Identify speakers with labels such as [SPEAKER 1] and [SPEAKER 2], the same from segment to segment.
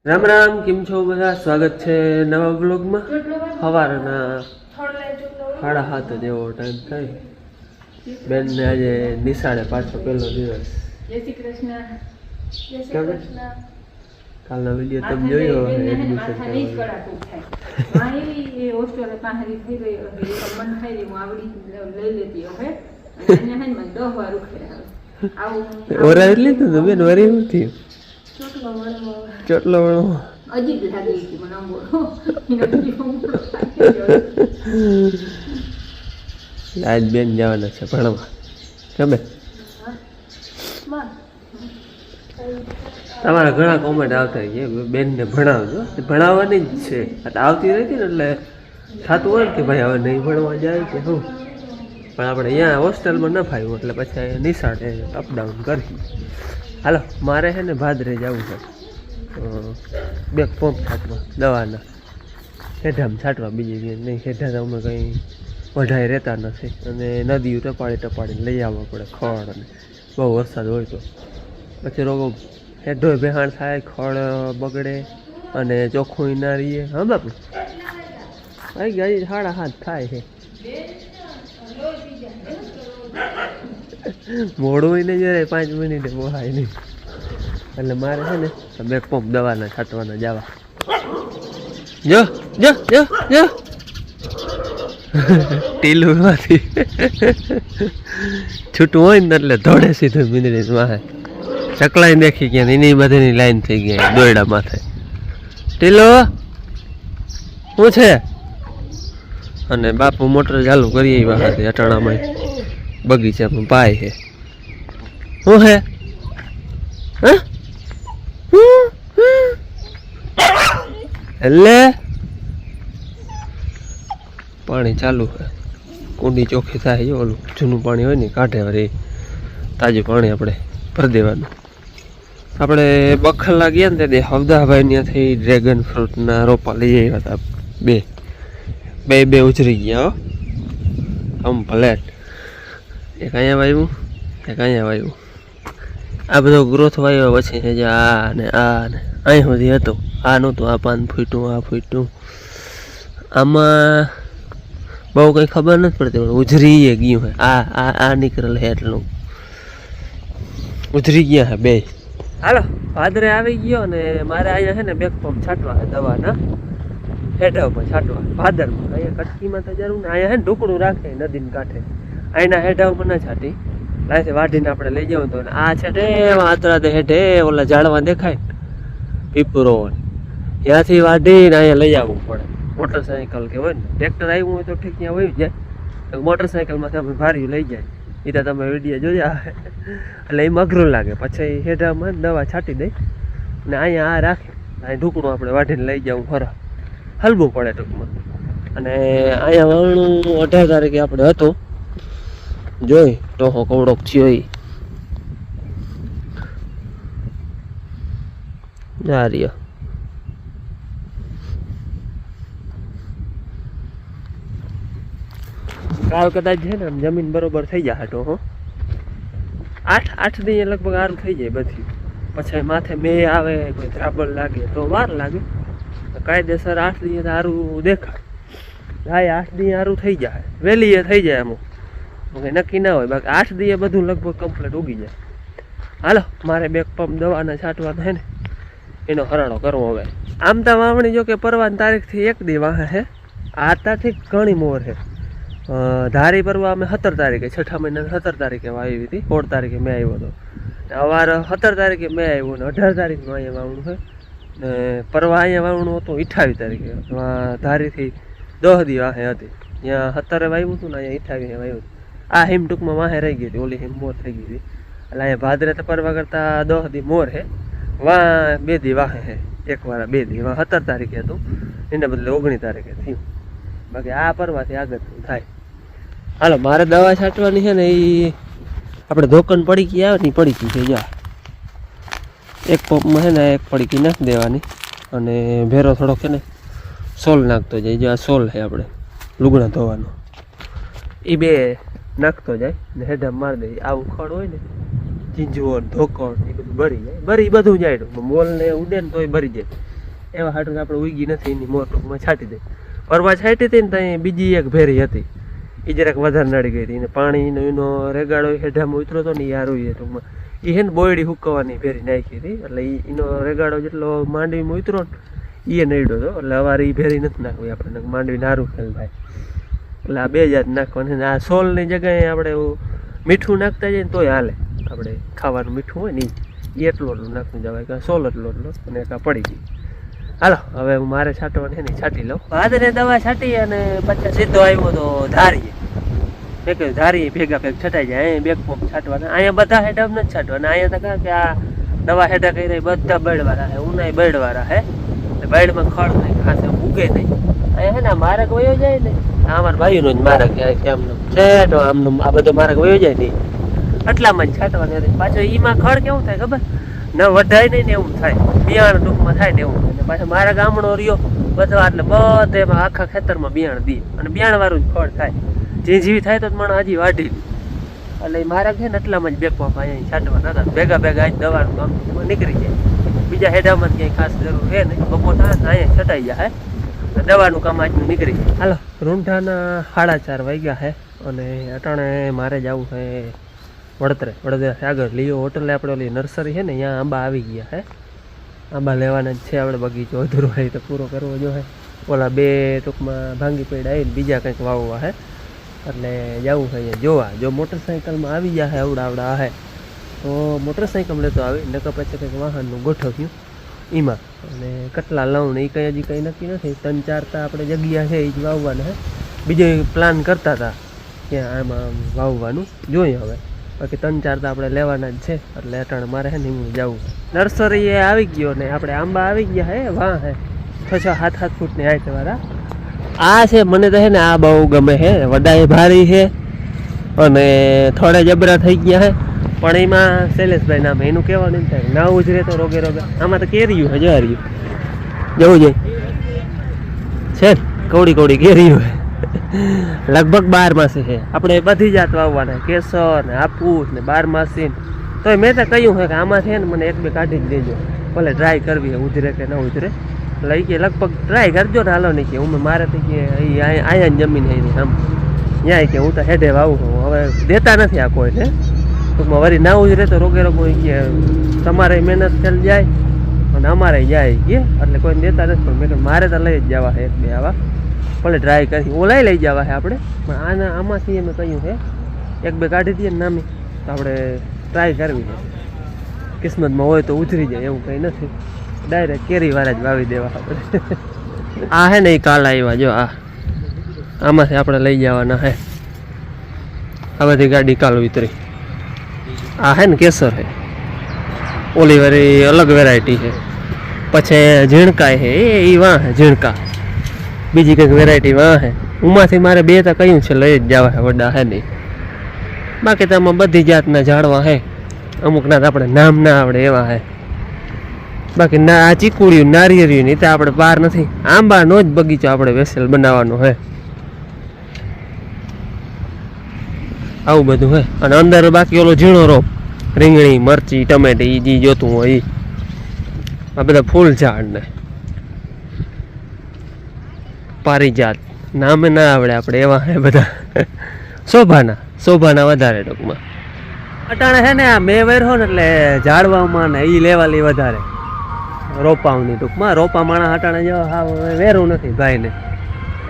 [SPEAKER 1] રામ રામ, કેમ છો બધા? સ્વાગત છે નવા બ્લોગમાં. સવારના 7:30 જેવો ટાઈમ થાય. બેનને આજે નિશાળે પાછો પહેલો દિવસ.
[SPEAKER 2] જય શ્રી કૃષ્ણ. જય શ્રી કૃષ્ણ.
[SPEAKER 1] કાલનો વિડીયો તમે જોયો હશે એડમિશન
[SPEAKER 2] થઈ ગયો હું આવડી લઈ લેતી હવે અને મને 10 વાર ઉખે આવું
[SPEAKER 1] ઓરા એટલી તો બેન વરી નથી ચોટલો વણો
[SPEAKER 2] અજીબ લાગે છે મને
[SPEAKER 1] આજ બેન જવાના છે ભણવા. ગમે તમારા ઘણા કોમેન્ટ આવતા છે બેનને ભણાવજો. ભણાવવાની જ છે. આવતી રહેતી ને એટલે થતું હોય ને કે ભાઈ હવે નહીં ભણવા જાય કે શું, પણ આપણે અહીંયા હોસ્ટેલમાં ન ફાવ્યું એટલે પછી અહીંયા નિશાળે અપડાઉન કરી. હાલો, મારે છે ને ભાદરે જવું છે બે પંપ છાંટવા દવાના. હેઠામાં છાંટવા, બીજી ક્યાંય નહીં. હેઠા અમે કંઈ વઢાઈ રહેતા નથી અને નદીઓ ટપાડીને લઈ આવવા પડે ખડ, અને બહુ વરસાદ હોય તો પછી રોગો હેઠો બેહાણ થાય, ખડ બગડે અને ચોખ્ખું ના રહીએ. હા બાપુ ભાઈ ગાડી 7:30 થાય છે. મોડું હોય ને જયારે 5 મિનિટે બોલાય નહીં. એટલે મારે છે ને બે પંપ દવાના છાંટવાના જવા. જો જો જો જો ટીલુમાંથી છૂટું હોય ને એટલે દોડે સીધું મિનિટમાં. ચકલાઈ દેખી ગયા એની બધાની લાઈન થઈ ગઈ દોયડા માથે. ટીલો શું છે? અને બાપુ મોટર ચાલુ કરીએ એ વખતે અટાણામાં બગીચામાં પાય છે. શું હે? એટલે પાણી ચાલુ છે. કુંડી ચોખ્ખી થાય. જો ઓલું જૂનું પાણી હોય ને કાઢે વળી તાજું પાણી આપણે ભરી દેવાનું. આપણે બખલા ગયા ને તે હવદાભાઈ ત્યાંથી ડ્રેગન ફ્રૂટના રોપા લઈ આવ્યા હતા. બે ઉછરી ગયા હો કમ્પ્લેટ. એક અહીંયા વાવ્યું, એક અહીંયા વાવ્યું. આ બધો ગ્રોથ વાવ્યો પછી છે જે આ ને અહીં સુધી હતો. આ નહોતું, આ પાન ફૂટ્યું, આ ફૂટ્યું. આમાં બહુ કંઈ ખબર નથી પડતી પણ ઉજરી ગયું હે. આ નીકળેલ હે એટલું ઉજરી ગયા હે બે. હાલો, ભાદરે આવી ગયો ને મારે અહીંયા છે ને બેક પંપ છાંટવા છે દવાના. હેઠાવમાં છાંટવા ભાદરમાં. અહીંયા કટકીમાં તો જરૂર ને અહીંયા છે ને ઢુકડું રાખે નદીને કાંઠે. અહીંના હેઠાવમાં ના છાંટી લાયથી વાઢીને આપણે લઈ જવું તો. આ છે તે આતરા હેઠે ઓલા ઝાડવા દેખાય પીપરો, ત્યાંથી વાઢીને અહીંયા લઈ આવવું પડે. મોટરસાઇકલ કે હોય ને ટ્રેક્ટર આવ્યું હોય તો ઠીક ત્યાં વયું જાય. મોટરસાઇકલમાંથી અમે ભાર્યું લઈ જાય. એ તો તમે વિડીયો જોયા એટલે એમ અઘરું લાગે. પછી હેઠામાં દવા છાંટી દઈ ને અહીંયા આ રાખે. અહીં ઢુકડું આપણે વાઢીને લઈ જવું ફરા હલવું પડે ટૂંકમાં. અને અહીંયા વાવણું 18 તારીખે આપણે હતો. જોઈ ટોહો કવડોક થયો એ જા રહ્યો. કાલ કદાચ છે ને જમીન બરોબર થઈ જાય ટોહો. 8 દી લગભગ આરું થઈ જાય બધી. પછી માથે બે આવે, કોઈ ત્રાબળ લાગે તો વાર લાગે. કાયદેસર 8 દી સારું દેખાય. હા, 8 દી સારું થઈ જાય, વહેલી એ થઈ જાય. અમુક નક્કી ના હોય. બાકી 8 દી બધું લગભગ કમ્પ્લીટ ઉગી જાય. હાલો, મારે બે પંપ દવાના છાંટવાના છે ને એનો હરાણો કરવો હવે. આમ તો વાવણી જો કે પરવાની તારીખથી 1 દી વાહે છે. આ તાથી ઘણી મોર છે. ધારી પરવા અમે 17 તારીખે 6 મહિના 17 તારીખે વાવી હતી. 16 તારીખે મેં આવ્યો હતો. અવાર 17 તારીખે મેં આવ્યું ને 18 તારીખનું અહીંયા વાવણું છે. ને પરવા અહીંયા વાવણું હતું 28 તારીખે. ધારીથી 10 દી વાહે હતી. ત્યાં 17 વાવ્યું હતું ને અહીંયા 28 વાવ્યું. આ હિમ ટૂંકમાં વાહે રહી ગઈ હતી. ઓલી હિમ મોર થઈ ગઈ હતી. એટલે અહીંયા ભાદરે તો પરવા કરતાં 10 દી મોર છે. 2 દી વાહે છે. એકવાર 2 દી 17 તારીખે હતું, એને બદલે 19 તારીખે થયું. બાકી આ પરવાથી આગળ થાય. હાલો, મારે દવા છાંટવાની છે ને એ આપણે ધોકન પડીકી આવે ને એ પડીકી છે. જા એક પંપમાં છે ને એક પડીકી નાખી દેવાની અને ભેરો થોડોક છે ને સોલ નાખતો જાય. જો આ સોલ છે આપણે લુગડા ધોવાનો, એ બે નાખતો જાય ને હેઠા મારી દે. આવું ખડ હોય ને ઝીંઝુઓ ધોકણ એ બધું ભરી જાય. ભરી બધું જાય. મોલ ને ઉડે ને તોય ભરી જાય. એવા હાટું આપણે ઉગી નથી એની મોર ટૂંકમાં છાંટી દે. પરવા છાંટી હતી ને ત્યાં બીજી એક ભેરી હતી એ જરાક વધારે નડી ગઈ હતી. એને પાણીનો એનો રેગાડો હેઠામાં ઉતરો હતો ને એ સારું એ ટૂંકમાં એ હે ને બોયડી હુકવાની ભેરી નાખી હતી એટલે એનો રેગાડો જેટલો માંડવીમાં ઉતરો ને એ નડ્યો હતો. એટલે અવારે એ ભેરી નથી નાખવી આપણે માંડવી નારું ખેલ થાય એટલે આ 2 જાત નાખવાની. આ સોલની જગ્યાએ આપણે એવું મીઠું નાખતા જઈએ ને તોય હાલે. આપણે ખાવાનું મીઠું હોય ને એ એટલું નાખવું જવાય કાં સોલ એટલો અને કાં પડી ગઈ. હાલો હવે હું મારે છાંટવાની છે ને છાંટી લઉં. ભાદરે દવા છાંટી અને પછી સીધો આવ્યો તો ધારીએ. મેં કહ્યું ધારી ભેગા છટાઈ જાય. અહીંયા બેગ પંપ છાંટવાના. અહીંયા બધા હેઠા નથી છાંટવાના. અહીંયા તો કે આ દવા હેઠા કરી રહી બધા બળવાળા હે ઉનાય બળવાળા હે બળમાં ખડ નહીં ખાસ ઉગે નહીં. અહીંયા હે ને મારક વયો જાય ને આ અમારા ભાઈનો જ મારક કેમ છે તો આમનું આ બધો મારક વયો જાય નહીં એટલામાં જ છાંટવાની. પાછો એમાં ખડ કેવું થાય ખબર ન વઢાય નહીં ને એવું થાય બિયાણ ટૂંકમાં થાય ને એવું. અને પાછો મારા ગામનો રહ્યો બધા એટલે બધે આખા ખેતરમાં બિયાણ દે અને બિયાણ વાળું જ ખડ થાય. જે જેવી થાય તો મને હજી વાઢી એટલે મારા છે ને એટલામાં જ બેકવા અહીંયા છાંટવા નતા ભેગા ભેગા જ દવાનું કામ નીકળી જાય. બીજા હેડામાં ક્યાંય ખાસ જરૂર છે નહીં. બપોર થાય ને અહીંયા છટાઈ જાય દવાનું કામ આજનું નીકળી જાય. હાલો રૂંઢાના 4:30 વાગ્યા છે અને અટાણે મારે જવું છે વડોદરાથી આગળ લીઓ હોટલે આપણે ઓલી નર્સરી છે ને ત્યાં આંબા આવી ગયા છે. આંબા લેવાના જ છે આપણે. બગીચો અધૂરો હોય તો પૂરો કરવો જોઈએ. ઓલા 2 ટૂંકમાં ભાંગી પડ્યા આવીને બીજા કંઈક વાવવા છે એટલે જવું છે અહીંયા જોવા. જો મોટરસાઇકલમાં આવી જાય આવડા હે તો મોટરસાઇકલ લેતો આવી નકર પછી કંઈક વાહનનું ગોઠવ્યું એમાં. અને કેટલા લઉં ને એ કંઈ હજી કંઈ નક્કી નથી. 3-4 તો આપણે જગ્યા છે એ જ વાવવાના છે. બીજો પ્લાન કરતા હતા ત્યાં આમાં વાવવાનું જોઈએ હવે. બાકી 3-4 તો આપણે લેવાના જ છે એટલે અટાણે મારે છે ને હું જવું. નર્સરી એ આવી ગયો ને આપણે આંબા આવી ગયા હે વાહ હે 6-7 ફૂટની હાઈટ વાળા. આ છે મને તો છે ને આ બહુ ગમે છે. વડાઈ ભારી છે અને થોડા જબરા થઈ ગયા છે પણ એમાં શૈલેષભાઈ નામ એનું કહેવાનું એમ થાય ના ઉજરે તો રોગે આમાં તો કેરીયું છે જવાર્યું જવું જોઈએ છે ને કવડી કેરીયું લગભગ 12 માસી છે. આપણે બધી જાત વાવવાના કેસર ને હાપૂસ ને 12 માસી. તો મેં તો કહ્યું છે કે આમાં છે ને મને 1-2 કાઢી જ દેજો ભલે ટ્રાય કરવી ઉજરે કે ન ઉજરે. લઈ કે લગભગ ટ્રાય કરજો ને હાલો નહીં કે હું મારે તો કે અહીંયા જમીન છે આમ ત્યાં કે હું તો હેડે વાવું છું. હવે દેતા નથી આ કોઈને ટૂંકમાં વળી ના ઉજરે તો રોગે કે તમારે મહેનત થઈ જાય અને અમારે જાય કે એટલે કોઈને દેતા નથી. પણ મેં મારે તો લઈ જ જવા છે 1-2 આવા ભલે ટ્રાય કરી ઓલાય લઈ જવા છે આપણે. પણ આમાંથી અમે કહ્યું છે 1-2 કાઢી દઈએ ને નામી તો આપણે ટ્રાય કરવી છે. કિસ્મતમાં હોય તો ઉતરી જાય એવું કંઈ નથી. ડાયરેક્ટ કેરીવાળા જ વાવી દેવા આપણે. આ હે ને એ કાલ આવ્યા જો આમાંથી આપણે લઈ જવાના હે. આ બધી ગાડી કાલ ઉતરી. આ હે ને કેસર છે ઓલી વાળી અલગ વેરાયટી છે. પછી ઝીણકા છે એ વાં હે ઝીણકા બીજી કંઈક વેરાયટી વાં હે. ઉમાંથી મારે 2 તો કહ્યું છે લઈ જ જવા હે વડા હે નહીં. બાકી તો આમાં બધી જાતના ઝાડવા હે. અમુકના તો આપણે નામ ના આવડે એવા હે. બાકી ના આ ચીકુડિયું નારિયેળિયું નહીં તો આપણે બહાર નથી. આંબાનો જ બગીચો આપણે વેસેલ બનાવવાનો હે. આવું બધું હે અને અંદર બાકી ઓલો ઝીણો રોપ રીંગણી મરચી ટમેટી જે જોતું હોય એ. આ બધા ફૂલ ઝાડ ને પારિજાત નામે ના આવડે આપણે એવા હે બધા. શોભાના વધારે ટૂંકમાં અટાણે છે ને આ મેં વેરો ને એટલે ઝાડવામાં ને એ લેવાલી વધારે રોપાઓની ટૂંકમાં. રોપા માણા અટાણે જો હા વેરું નથી ભાઈને.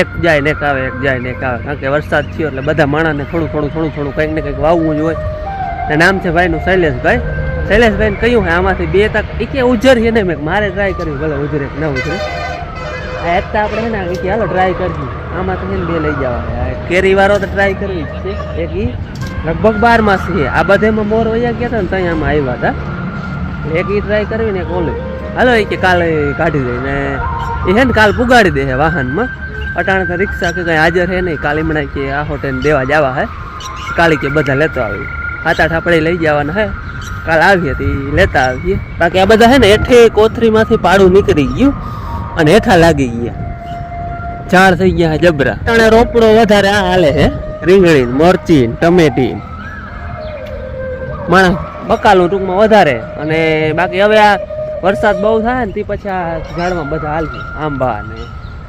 [SPEAKER 1] એક જાય ને એક આવે એક જાય ને એક આવે કારણ કે વરસાદ થયો એટલે બધા માણાને થોડું કંઈક ને કંઈક વાવવું જ હોય. ને નામ છે ભાઈનું શૈલેષભાઈને કહ્યું હે આમાંથી 2 તક એ કે ઉજરીએ ને મેં મારે ટ્રાય કરવી ભલે ઉજરે કે ના ઉજરે. આ એક તો આપણે છે ને કે હાલો ટ્રાય કરવી આમાં તો 2 લઈ જવા. કેરીવાળો તો ટ્રાય કરવી જ છે. એક એ લગભગ 12 માસી છે. આ બધેમાં મોર વયા ગયા હતા ને ત્યાં આમાં આવ્યા હતા. એક એ ટ્રાય કરવી ને એક ઓલું હાલો એ કે કાલે કાઢી દે ને એ છે ને કાલ પુગાડી દે છે વાહનમાં. અટાણે તો રિક્ષા કે કંઈ હાજર છે નહીં. કાલી મણાઈ કે આ હોટેલ દેવા જવા હે. કાલી કે બધા લેતો આવી 7-8 આપણે લઈ જવાના હે. કાલ આવીએ તો લેતા આવીએ. બાકી આ બધા છે ને હેઠે કોથરીમાંથી પાડું નીકળી ગયું અને હેઠા લાગી ગયા. ઝાડ થઈ ગયા જબરા. અટાણે રોપડો વધારે આ હાલે છે. રીંગણી મરચી ટમેટી માણસ બકાલું ટૂંકમાં વધારે. અને બાકી હવે આ વરસાદ બહુ થાય ને તે પછી આ ઝાડમાં બધા હાલશે આંબા ને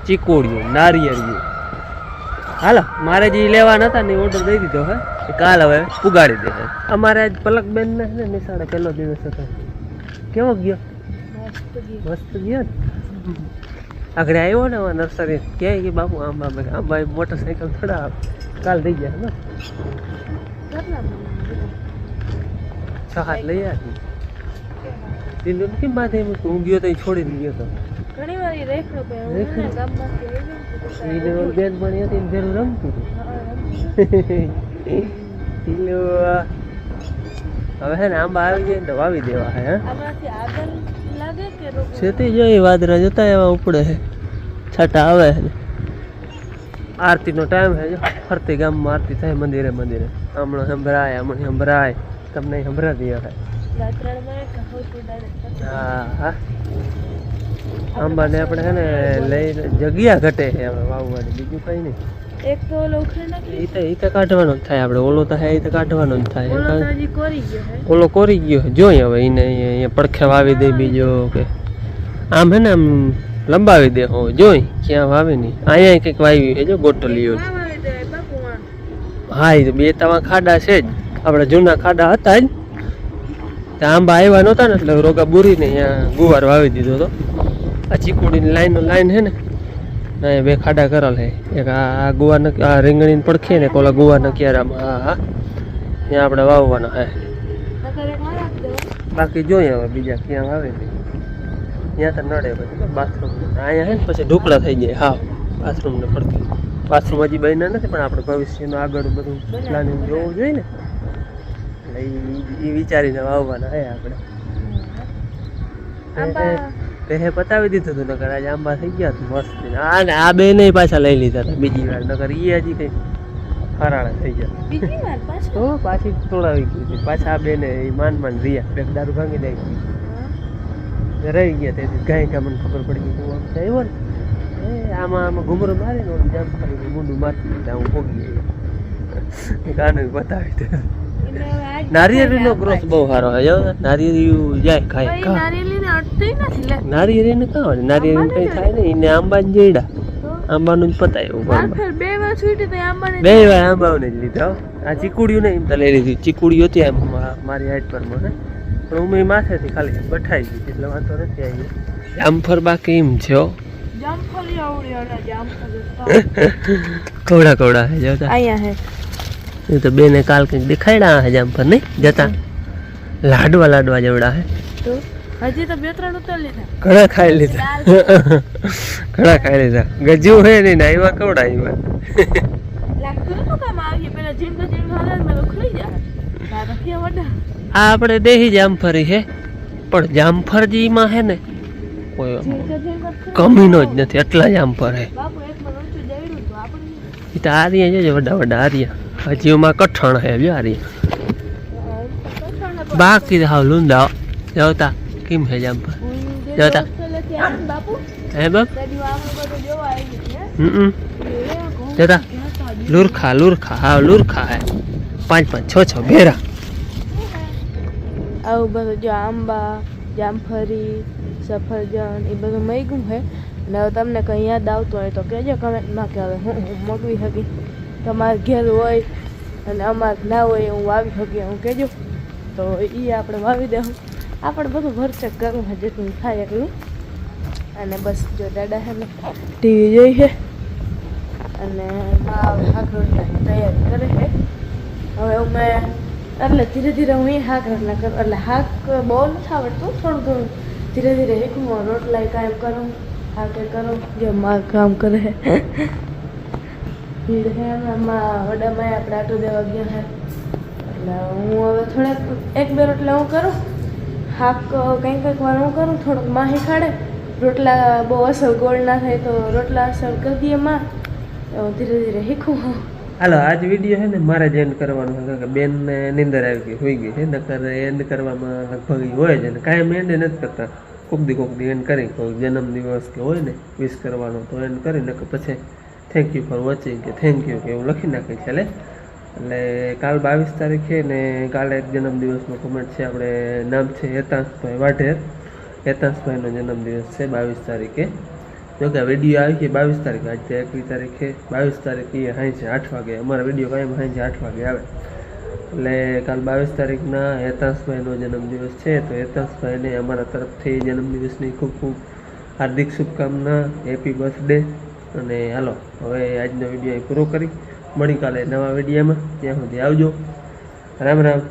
[SPEAKER 1] ચીકુડિયું નારિયેળિયું. હાલો મારે જે લેવા નતા ને ઓર્ડર દઈ દીધો હે કાલ હવે પુગાડી દે. અમારે આજ પલકબેન ને નિશાળે પહેલો દિવસ હતો. કેવો ગયો? મસ્ત ગયો ને. આગળ આવ્યો ને નર્સરી ક્યાંય કે બાપુ આંબા મોટરસાઇકલ થોડા કાલ થઈ ગયા ને 6-7 લઈ આવ્યા. કેમ બાંધે હું ગયો તો છોડીને ગયો તો
[SPEAKER 2] ઘણી વાર રેખડો
[SPEAKER 1] બેન પણ હતી ને ભેરું રમતું હતું. હવે હે ને આંબા આવી જાય ને તો વાવી દેવા હે. છેતી જોઈ વાદરા જતા એવા ઉપડે છે છાટા આવે છે. આરતીનો ટાઈમ છે જો ફરતી ગામમાં આરતી થાય મંદિરે મંદિરે. હમણાં સંભળાય તમને સંભળાતી હશે. હા હા આંબાને આપણે છે ને લઈને જગ્યા ઘટે છે આપણે વાવવાની બીજું કઈ નહીં.
[SPEAKER 2] એક તો ઓલો ઉખેડ
[SPEAKER 1] એ તો કાઢવાનો જ થાય આપણે. ઓલો તો હે એ તો કાઢવાનો જ થાય.
[SPEAKER 2] ઓલો
[SPEAKER 1] કોરી ગયો છે જોઈ હવે એને અહીંયા પડખે વાવી દે બીજો કે આમ હે ને આમ લંબાવી દે હો જોઈ ક્યાં વાવી નહીં. અહીંયા કંઈક વાવી છે જો ગોટલીઓ. હા એ તો 2 તવા ખાડા છે જ આપણે જૂના ખાડા હતા જ. આંબા આવ્યા નહોતા ને એટલે રોગા બુરીને અહીંયા ગુવાર વાવી દીધો હતો. આ ચીકુડીની લાઈન છે ને અહીંયા 2 ખાડા કરેલ છે. એક આ ગુવાર આ રીંગણીને પડખે ને કોલા ગુવાર નકિયારામાં. હા હા ત્યાં આપણે વાવવાના હે. બાકી જોઈએ હવે બીજા ક્યાં વાવે ત્યાં તો નડે પછી બાથરૂમ અહીંયા હે ને પછી ઢોકળા થઈ જાય. હા બાથરૂમ ને પડખે બાથરૂમ હજી બન્યા નથી પણ આપણે ભવિષ્યનું આગળ બધું પ્લાનિંગ જોવું જોઈએ ને એટલે એ વિચારીને વાવવાના હે આપણે. તે પતાવી દીધું હતું નકર આજે આંબા થઈ ગયા હતું મસ્ત. આ ને આ 2 ને પાછા લઈ લીધા હતા બીજી વાર નકર એ હજી કઈ ફરાળા થઈ ગયા તો પાછી તોડાવી ગઈ પાછા આ 2 ને માન રહ્યા. 2 દારૂ ભાંગી દઈ રહી ગયા તેથી ગાય કા મને ખબર પડી ગઈ હું આવ્યો ને આમાં ઘુમરો મારીને જામ કરી મૂંડું મારતી હું પોગી ગાનું બતાવી દે. નારિયેળીનો ગ્રોથ બહુ સારો છે. નારિયેળી જાય ખાય નારિયેળીને ખાવા નારિયેળી કઈ થાય ને એને આંબા જ જેડા આંબાનું જ પતાય એવું 2 વાર આંબાઓને જ લીધા. આ ચીકુડિયું ને એમ તો લઈ લીધી. ચીકુડી હતી એમ મારી હાઈટ પર મને પણ હું માથેથી ખાલી બઠાઈ ગઈ એટલે વાંધો નથી આવી. જામફળ બાકી એમ છે કવડા હે જોતા અહીંયા હે એ તો 2 ને કાલ કંઈક દેખાડ્યા હે જામફળ નહીં જતા લાડવા જેવડા હે.
[SPEAKER 2] હજી તો 2-3 ઉતર લીધા
[SPEAKER 1] ઘણા ખાઈ લીધા ગજુ હે ને આવ્યા કવડા આવ્યા
[SPEAKER 2] લાગતું નતું કામ આવી પેલા જીમ હાલે મે ખુલી જાય દાદા કે વડા.
[SPEAKER 1] આ આપણે દેહી જામફળી છે પણ જામફળજીમાં હે ને કોઈ કમીનો જ નથી. એટલા જામફળ હે એ તો આર્યા જોજે વડા આર્યા હજી એમાં કઠણ હે જો આર્યા બાકી હાવ લૂંદા જોતા કેમ હે જામફળ જોતા હે બાપ જોતા લુરખા હા લુરખા હે 5-5 6 ભેરા
[SPEAKER 2] આવું બધું જો આંબા જામફળી સફરજન એ બધું મૈગું છે. અને હવે તમને કંઈ યાદ આવતું હોય તો કહેજો કમેન્ટમાં કે હવે હું મગવી શકી તમારે ઘેર હોય અને અમારે ના હોય હું વાવી શકી હું કહેજો તો એ આપણે વાવી દેવું. આપણે બધું ભરચક કરવું છે જેટલું થાય એટલું. અને બસ જો દાદા છે ને ટીવી જોઈ છે અને શાક રોટલાની તૈયારી કરે છે. હવે મેં એટલે ધીરે ધીરે હું શાક રોટલા કરું એટલે શાક બહુ નથી આવડતું થોડું ઘણું ધીરે ધીરે શીખું. રોટલા કાયમ કરું શાકે કરું જે માં કામ કરે ભીડ છે એમાં વડામાં આપણે આટો દેવા ગયા છે એટલે હું હવે થોડાક 1-2 રોટલા હું કરું શાક કંઈક વાર હું કરું થોડુંક માં શીખાડે. રોટલા બહુ અસર ગોળ ના થાય તો રોટલા અસર કરી દઈએ માં ધીરે ધીરે શીખું.
[SPEAKER 1] હાલો આજ વિડીયો છે ને મારે જ એન્ડ કરવાનો છે કારણ કે બેનને નિંદર આવી ગઈ હોઈ ગઈ છે નકર એન્ડ કરવામાં લગભગ હોય જ અને કાંઈ એન્ડ નથી કરતા. કોક દી એન્ડ કરી કોઈ જન્મદિવસ કે હોય ને વિશ કરવાનો તો એન્ડ કરી નકર પછી થેન્ક યુ ફોર વોચિંગ કે થેન્ક યુ કે એવું લખી નાખી છેલ્લે. એટલે કાલ 22 તારીખે ને કાલે એક જન્મદિવસનો કોમેન્ટ છે આપણે નામ છે હેતાંશભાઈ વાઢેર હેતાંશભાઈનો જન્મદિવસ છે 22 તારીખે. જોકે વિડીયો આવી કે 22 તારીખે, આજે 21 તારીખે 22 તારીખે સાંજે 8 વાગે. અમારા વિડીયો કાયમ સાંજે 8 વાગે આવે. એટલે કાલ 22 તારીખના હેતાંશભાઈનો જન્મદિવસ છે. તો હેતાંશભાઈને અમારા તરફથી જન્મદિવસની ખૂબ ખૂબ હાર્દિક શુભકામના, હેપી બર્થડે. અને હાલો હવે આજનો વિડીયો અહીં પૂરો કરી મળી કાલે નવા વિડીયોમાં. ત્યાં સુધી આવજો. રામ રામ.